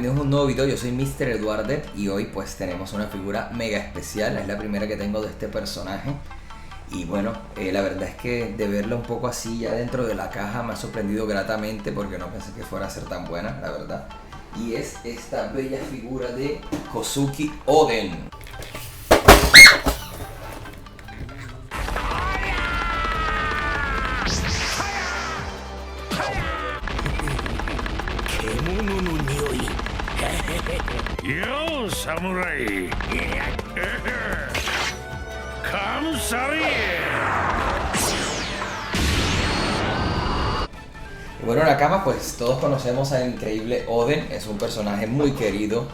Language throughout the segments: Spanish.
bienvenidos a un nuevo video. Yo soy Mr. Eduardo y hoy pues tenemos una figura mega especial. Es la primera que tengo de este personaje. Y bueno, la verdad es que de verla un poco así ya dentro de la caja me ha sorprendido gratamente porque no pensé que fuera a ser tan buena, la verdad. Y es esta bella figura de Kosuki Oden. Yo, samurai. Kamsarie. Y bueno, Nakama, pues todos conocemos al increíble Oden. Es un personaje muy querido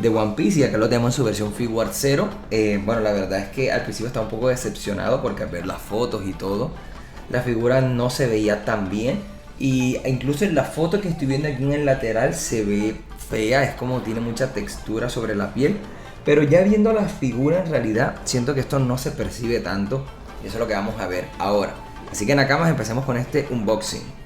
de One Piece y acá lo tenemos en su versión Figuart Zero. Bueno, la verdad es que al principio estaba un poco decepcionado porque al ver las fotos y todo, la figura no se veía tan bien. Y incluso en la foto que estoy viendo aquí en el lateral se ve fea, es como tiene mucha textura sobre la piel. Pero ya viendo la figura en realidad siento que esto no se percibe tanto. Y eso es lo que vamos a ver ahora. Así que Nakamas, empecemos con este unboxing.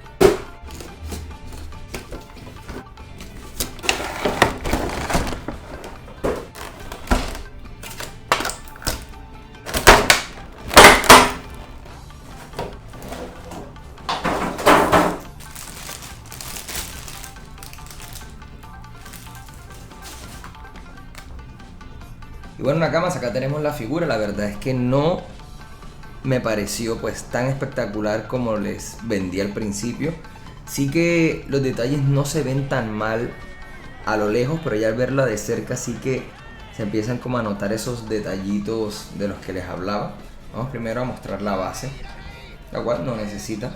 Y bueno, Nakamas, acá tenemos la figura. La verdad es que no me pareció pues tan espectacular como les vendí al principio. Sí que los detalles no se ven tan mal a lo lejos, pero ya al verla de cerca sí que se empiezan como a notar esos detallitos de los que les hablaba. Vamos primero a mostrar la base, la cual no necesita,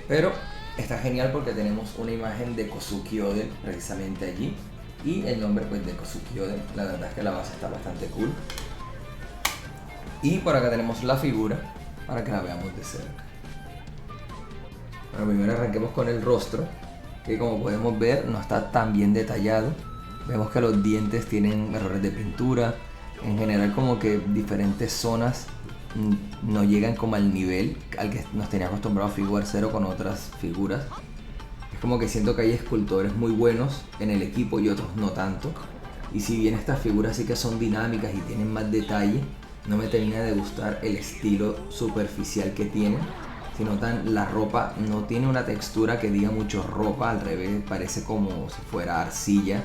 pero está genial porque tenemos una imagen de Kosuki Oden precisamente allí. Y el nombre pues de Kosuki Oden. La verdad es que la base está bastante cool. Y por acá tenemos la figura para que la veamos de cerca. Bueno, primero arranquemos con el rostro, que como podemos ver no está tan bien detallado. Vemos que los dientes tienen errores de pintura. En general como que diferentes zonas no llegan como al nivel al que nos tenía acostumbrado Figuart Zero con otras figuras. Es como que siento que hay escultores muy buenos en el equipo y otros no tanto. Y si bien estas figuras sí que son dinámicas y tienen más detalle, no me termina de gustar el estilo superficial que tienen. Si notan, la ropa no tiene una textura que diga mucho ropa, al revés, parece como si fuera arcilla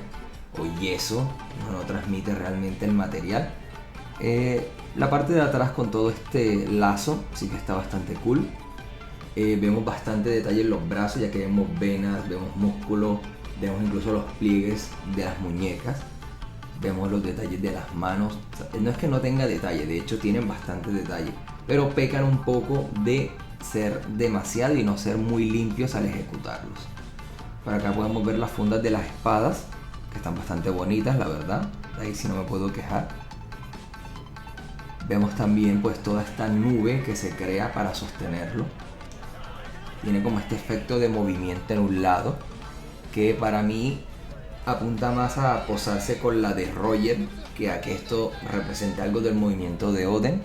o yeso, no transmite realmente el material. La parte de atrás con todo este lazo sí que está bastante cool. Vemos bastante detalle en los brazos, ya que vemos venas, vemos músculo, vemos incluso los pliegues de las muñecas, vemos los detalles de las manos. O sea, no es que no tenga detalle, de hecho tienen bastante detalle, pero pecan un poco de ser demasiado y no ser muy limpios al ejecutarlos. Por acá podemos ver las fundas de las espadas, que están bastante bonitas, la verdad, ahí sí no me puedo quejar. Vemos también pues toda esta nube que se crea para sostenerlo. Tiene como este efecto de movimiento en un lado, que para mí apunta más a posarse con la de Roger que a que esto represente algo del movimiento de Oden.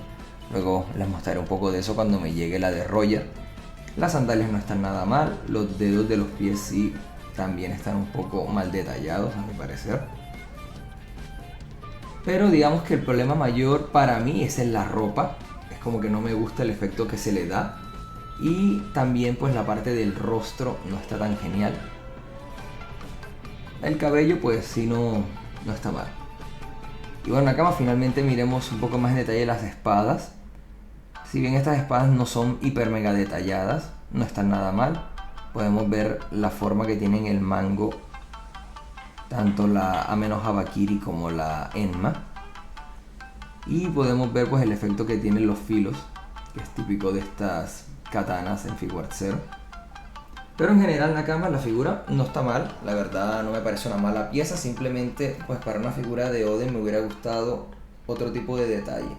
Luego les mostraré un poco de eso cuando me llegue la de Roger. Las sandalias no están nada mal, los dedos de los pies sí también están un poco mal detallados a mi parecer. Pero digamos que el problema mayor para mí es en la ropa. Es como que no me gusta el efecto que se le da. Y también pues la parte del rostro no está tan genial. El cabello pues sí no está mal. Y bueno, acá finalmente miremos un poco más en detalle las espadas. Si bien estas espadas no son hiper mega detalladas, no están nada mal. Podemos ver la forma que tienen el mango, tanto la Ame no Habakiri como la Enma. Y podemos ver pues el efecto que tienen los filos, que es típico de estas katanas en Figuart Zero. Pero en general Nakama, la figura no está mal, la verdad no me parece una mala pieza, simplemente pues para una figura de Oden me hubiera gustado otro tipo de detalle.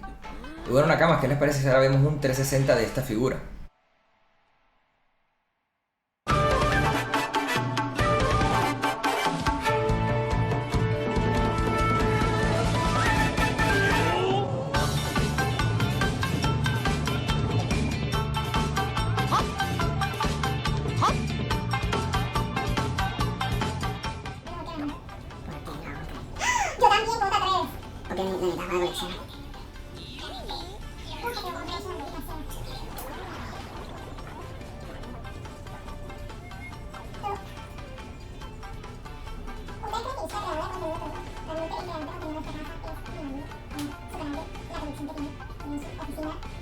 Y bueno, Nakama, ¿qué les parece si ahora vemos un 360 de esta figura? porque lo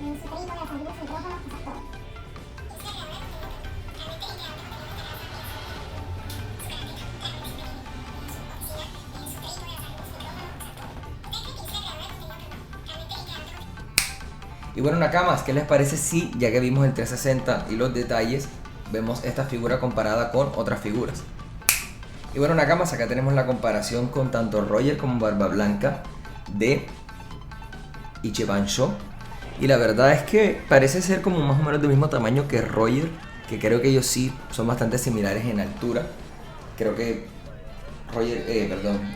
necesitaba para coleccionar. Y bueno, Nakamas, ¿qué les parece si, ya que vimos el 360 y los detalles, vemos esta figura comparada con otras figuras? Y bueno, Nakamas, acá tenemos la comparación con tanto Roger como Barba Blanca de Ichiban Sho. Y la verdad es que parece ser como más o menos del mismo tamaño que Roger, que creo que ellos sí son bastante similares en altura. Creo que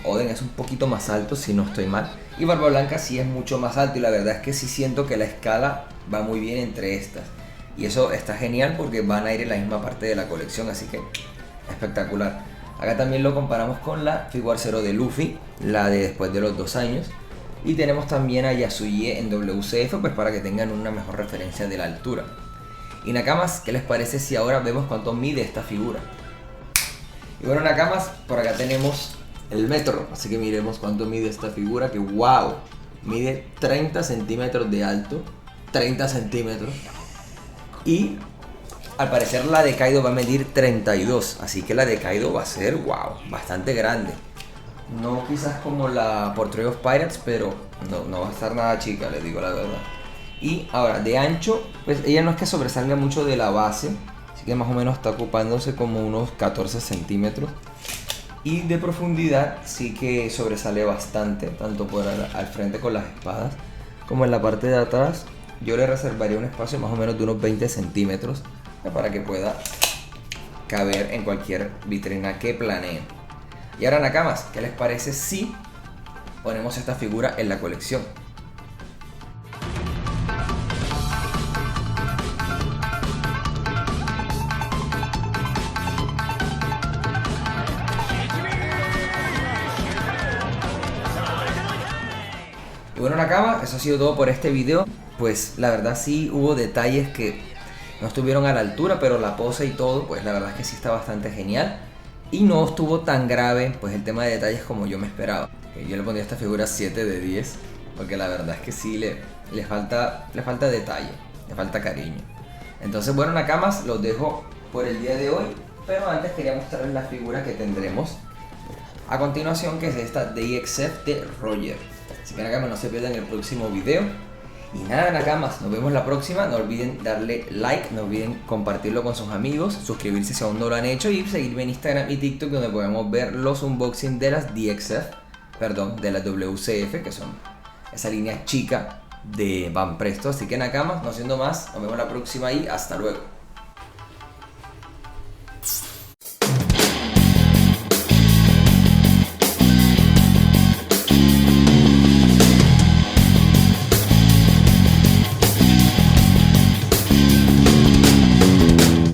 Oden es un poquito más alto, si no estoy mal. Y Barba Blanca sí es mucho más alto, y la verdad es que sí siento que la escala va muy bien entre estas. Y eso está genial porque van a ir en la misma parte de la colección, así que espectacular. Acá también lo comparamos con la Figure 0 de Luffy, la de después de los 2 años. Y tenemos también a Yasuye en WCF, pues para que tengan una mejor referencia de la altura. Y Nakamas, ¿qué les parece si ahora vemos cuánto mide esta figura? Y bueno, Nakamas, por acá tenemos el metro, así que miremos cuánto mide esta figura, que wow, mide 30 centímetros de alto, 30 centímetros. Y al parecer la de Kaido va a medir 32, así que la de Kaido va a ser wow, bastante grande. No quizás como la Portrait of Pirates, pero no va a estar nada chica, les digo la verdad. Y ahora, de ancho, pues ella no es que sobresalga mucho de la base, así que más o menos está ocupándose como unos 14 centímetros. Y de profundidad sí que sobresale bastante, tanto por al frente con las espadas, como en la parte de atrás. Yo le reservaría un espacio más o menos de unos 20 centímetros para que pueda caber en cualquier vitrina que planeen. Y ahora, Nakamas, ¿qué les parece si ponemos esta figura en la colección? Y bueno, Nakama, eso ha sido todo por este video. Pues la verdad sí hubo detalles que no estuvieron a la altura, pero la pose y todo, pues la verdad es que sí está bastante genial. Y no estuvo tan grave, pues el tema de detalles como yo me esperaba. Yo le pondría a esta figura 7 de 10, porque la verdad es que sí le falta detalle, le falta cariño. Entonces bueno, Nakamas, los dejo por el día de hoy, pero antes quería mostrarles la figura que tendremos a continuación, que es esta DXF de Roger. Así que Nakamas, no se pierdan el próximo video. Y nada, Nakamas, nos vemos la próxima. No olviden darle like, no olviden compartirlo con sus amigos, suscribirse si aún no lo han hecho y seguirme en Instagram y TikTok, donde podemos ver los unboxing de las DXF, perdón, de las WCF, que son esa línea chica de Banpresto. Así que Nakamas, no siendo más, nos vemos la próxima y hasta luego.